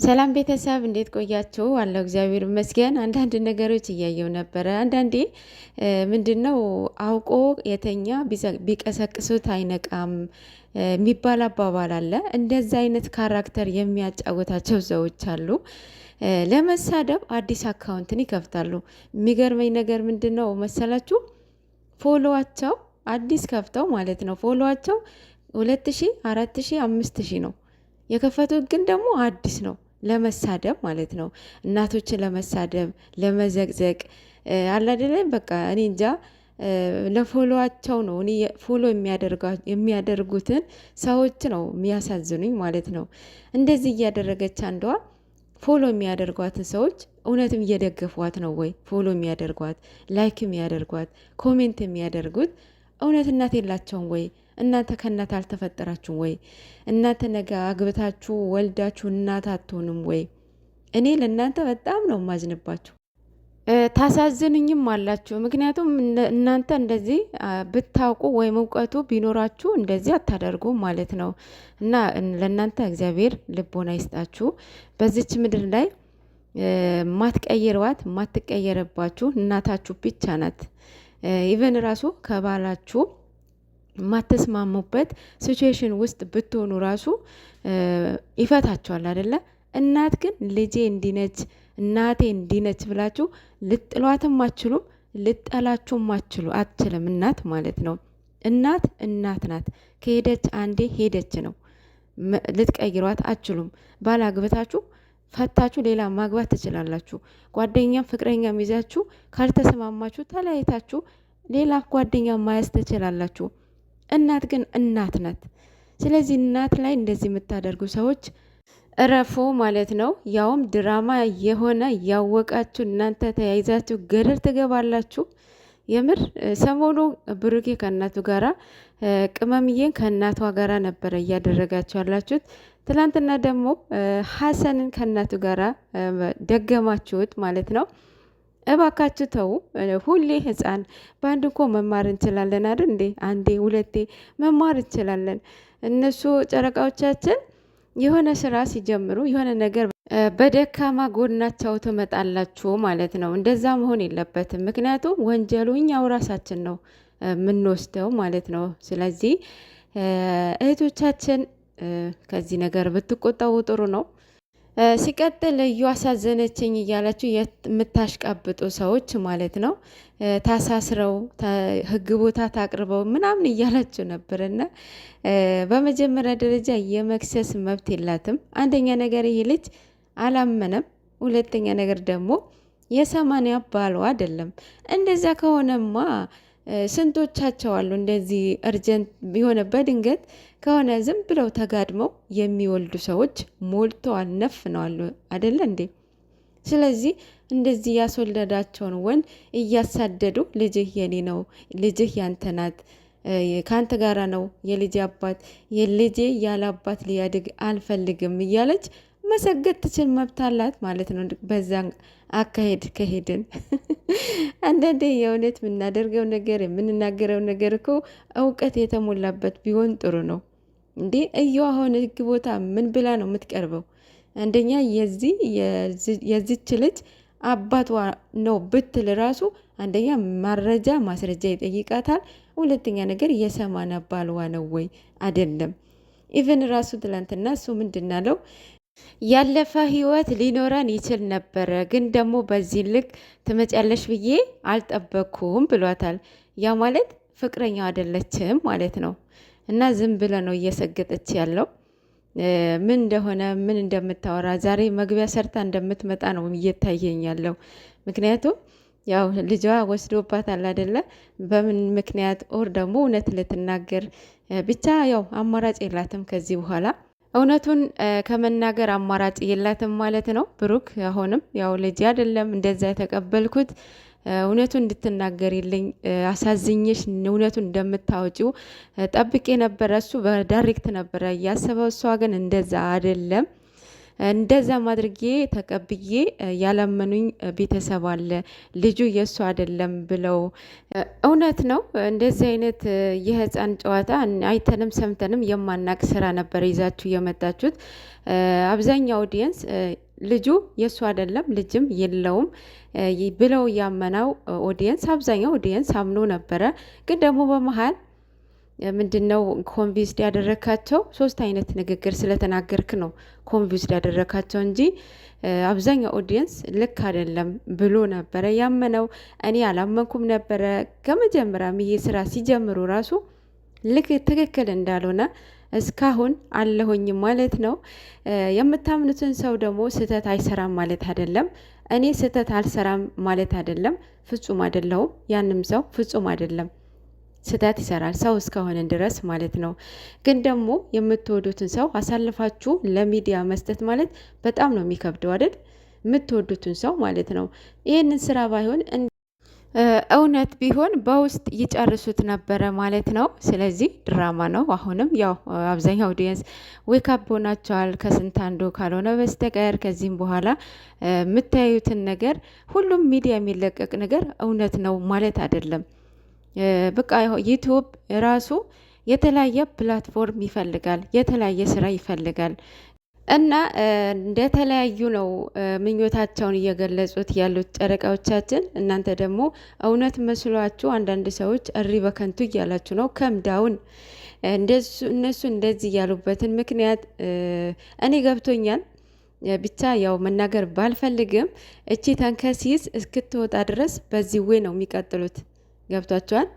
ሰላም ቤተሰብ እንዴት ቆያችሁ? አለው እግዚአብሔር ይመስገን። አንዳንድ ነገሮች እያየው ነበረ። አንዳንዴ ምንድነው አውቆ የተኛ ቢቀሰቅሱት አይነቃም የሚባል አባባል አለ። እንደዛ አይነት ካራክተር የሚያጫወታቸው ሰዎች አሉ። ለመሳደብ አዲስ አካውንትን ይከፍታሉ። የሚገርመኝ ነገር ምንድነው መሰላችሁ? ፎሎዋቸው አዲስ ከፍተው ማለት ነው። ፎሎዋቸው 2000 4000 5000 ነው የከፈቱት፣ ግን ደግሞ አዲስ ነው ለመሳደብ ማለት ነው። እናቶችን ለመሳደብ ለመዘቅዘቅ አላደለም። በቃ እኔ እንጃ ለፎሎዋቸው ነው። እኔ ፎሎ የሚያደርጉትን ሰዎች ነው የሚያሳዝኑኝ ማለት ነው። እንደዚህ እያደረገች አንዷ ፎሎ የሚያደርጓትን ሰዎች እውነትም እየደገፏት ነው ወይ? ፎሎ የሚያደርጓት ላይክ የሚያደርጓት ኮሜንት የሚያደርጉት እውነት እናት የላቸውም ወይ? እናንተ ከእናት አልተፈጠራችሁም ወይ? እናንተ ነገ አግብታችሁ ወልዳችሁ እናት አትሆንም ወይ? እኔ ለእናንተ በጣም ነው የማዝንባችሁ። ታሳዝኑኝም አላችሁ። ምክንያቱም እናንተ እንደዚህ ብታውቁ ወይም እውቀቱ ቢኖራችሁ እንደዚህ አታደርጉ ማለት ነው። እና ለእናንተ እግዚአብሔር ልቦና ይስጣችሁ። በዚች ምድር ላይ ማትቀይረዋት ማትቀየረባችሁ እናታችሁ ብቻ ናት። ኢቨን ራሱ ከባላችሁ ማተስማሙበት ሲቹዌሽን ውስጥ ብትሆኑ ራሱ ይፈታችኋል አይደለ? እናት ግን ልጄ እንዲነች እናቴ እንዲነች ብላችሁ ልጥሏትም አትችሉም፣ ልጠላችሁም አትችልም። እናት ማለት ነው። እናት እናት ናት። ከሄደች አንዴ ሄደች ነው። ልትቀይሯት አትችሉም። ባል አግብታችሁ ፈታችሁ ሌላ ማግባት ትችላላችሁ። ጓደኛም ፍቅረኛም ይዛችሁ ካልተስማማችሁ ተለያይታችሁ ሌላ ጓደኛ ማያዝ ትችላላችሁ። እናት ግን እናት ናት። ስለዚህ እናት ላይ እንደዚህ የምታደርጉ ሰዎች እረፎ ማለት ነው። ያውም ድራማ የሆነ ያወቃችሁ እናንተ ተያይዛችሁ ገደል ትገባላችሁ። የምር ሰሞኑ ብሩኬ ከእናቱ ጋራ ቅመምዬን ከእናቷ ጋራ ነበረ እያደረጋችሁ ያላችሁት። ትላንትና ደግሞ ሀሰንን ከእናቱ ጋራ ደገማችሁት ማለት ነው። እባካችሁ ተው። ሁሌ ህፃን በአንድ እኮ መማር እንችላለን አይደል እንዴ? አንዴ ሁለቴ መማር እንችላለን። እነሱ ጨረቃዎቻችን የሆነ ስራ ሲጀምሩ የሆነ ነገር በደካማ ጎናቸው ትመጣላችሁ ማለት ነው። እንደዛ መሆን የለበትም። ምክንያቱም ወንጀሉ እኛው ራሳችን ነው የምንወስደው ማለት ነው። ስለዚህ እህቶቻችን ከዚህ ነገር ብትቆጠቡ ጥሩ ነው። ሲቀጥል እዩ አሳዘነችኝ እያላችሁ የምታሽቃብጡ ሰዎች ማለት ነው ታሳስረው ህግ ቦታ ታቅርበው ምናምን እያላችሁ ነበርና በመጀመሪያ ደረጃ የመክሰስ መብት የላትም። አንደኛ ነገር ይሄ ልጅ አላመነም። ሁለተኛ ነገር ደግሞ የሰማንያ ባሏ አይደለም። እንደዛ ከሆነማ ስንቶቻቸው አሉ እንደዚህ እርጀንት የሆነ በድንገት ከሆነ ዝም ብለው ተጋድመው የሚወልዱ ሰዎች ሞልተዋል፣ ነፍነዋል አይደለ እንዴ? ስለዚህ እንደዚህ ያስወለዳቸውን ወንድ እያሳደዱ ልጅህ የኔ ነው፣ ልጅህ ያንተ ናት፣ ከአንተ ጋራ ነው የልጅ አባት፣ የልጄ ያለ አባት ሊያድግ አልፈልግም እያለች መሰገድ ትችል፣ መብት አላት ማለት ነው። በዛን አካሄድ ከሄድን አንዳንዴ የእውነት የምናደርገው ነገር የምንናገረው ነገር እኮ እውቀት የተሞላበት ቢሆን ጥሩ ነው። እንዴ እዩ አሁን ህግ ቦታ ምን ብላ ነው የምትቀርበው? አንደኛ የዚች ልጅ አባቷ ነው ብትል ራሱ አንደኛ ማረጃ ማስረጃ ይጠይቃታል። ሁለተኛ ነገር የሰማንያ ባልዋ ነው ወይ አይደለም። ኢቨን ራሱ ትላንትና እሱ ምንድናለው ያለፈ ህይወት ሊኖረን ይችል ነበረ፣ ግን ደግሞ በዚህ ልክ ትመጫለሽ ብዬ አልጠበኩም ብሏታል። ያ ማለት ፍቅረኛው አይደለችም ማለት ነው። እና ዝም ብለ ነው እየሰገጠች ያለው ምን እንደሆነ ምን እንደምታወራ ዛሬ መግቢያ ሰርታ እንደምትመጣ ነው እየታየኝ ያለው። ምክንያቱም ያው ልጇ ወስዶባታል አይደለ? በምን ምክንያት ኦር ደግሞ እውነት ልትናገር ብቻ ያው አማራጭ የላትም ከዚህ በኋላ እውነቱን ከመናገር አማራጭ የላትም ማለት ነው። ብሩክ አሁንም ያው ልጅ አይደለም እንደዛ የተቀበልኩት እውነቱን እንድትናገሪልኝ አሳዝኝሽ እውነቱን እንደምታወጪው ጠብቄ ነበረ። እሱ በዳይሬክት ነበረ እያሰበው፣ እሷ ግን እንደዛ አይደለም። እንደዛም አድርጌ ተቀብዬ ያላመኑኝ ቤተሰብ አለ፣ ልጁ የእሱ አይደለም ብለው። እውነት ነው። እንደዚህ አይነት የህፃን ጨዋታ አይተንም ሰምተንም የማናቅ ስራ ነበር ይዛችሁ የመጣችሁት። አብዛኛው ኦዲየንስ ልጁ የእሱ አይደለም ልጅም የለውም ብለው ያመናው ኦዲየንስ፣ አብዛኛው ኦዲየንስ አምኖ ነበረ። ግን ደግሞ በመሀል ምንድነው ኮንቪንስድ ያደረካቸው? ሶስት አይነት ንግግር ስለተናገርክ ነው ኮንቪንስድ ያደረካቸው እንጂ አብዛኛው ኦዲየንስ ልክ አይደለም ብሎ ነበረ ያመነው። እኔ አላመንኩም ነበረ ከመጀመሪያም ይሄ ስራ ሲጀምሩ ራሱ ልክ ትክክል እንዳልሆነ እስካሁን አለሁኝ ማለት ነው። የምታምኑትን ሰው ደግሞ ስህተት አይሰራም ማለት አይደለም። እኔ ስህተት አልሰራም ማለት አይደለም። ፍጹም አይደለሁም። ያንም ሰው ፍጹም አይደለም፣ ስህተት ይሰራል ሰው እስከሆነ ድረስ ማለት ነው። ግን ደግሞ የምትወዱትን ሰው አሳልፋችሁ ለሚዲያ መስጠት ማለት በጣም ነው የሚከብደው አይደል? የምትወዱትን ሰው ማለት ነው። ይህንን ስራ ባይሆን እውነት ቢሆን በውስጥ ይጨርሱት ነበረ ማለት ነው። ስለዚህ ድራማ ነው። አሁንም ያው አብዛኛው ኦዲየንስ ዌካፕ ሆናቸዋል ከስንት አንዱ ካልሆነ በስተቀር። ከዚህም በኋላ የምታዩትን ነገር ሁሉም ሚዲያ የሚለቀቅ ነገር እውነት ነው ማለት አይደለም። በቃ ዩቲዩብ ራሱ የተለያየ ፕላትፎርም ይፈልጋል፣ የተለያየ ስራ ይፈልጋል። እና እንደተለያዩ ነው ምኞታቸውን እየገለጹት ያሉት ጨረቃዎቻችን። እናንተ ደግሞ እውነት መስሏችሁ አንዳንድ ሰዎች እሪ በከንቱ እያላችሁ ነው። ከምዳውን እነሱ እንደዚህ ያሉበትን ምክንያት እኔ ገብቶኛል። ብቻ ያው መናገር ባልፈልግም እቺ ተንከሲስ እስክትወጣ ድረስ በዚህ ወይ ነው የሚቀጥሉት። ገብቷቸዋል።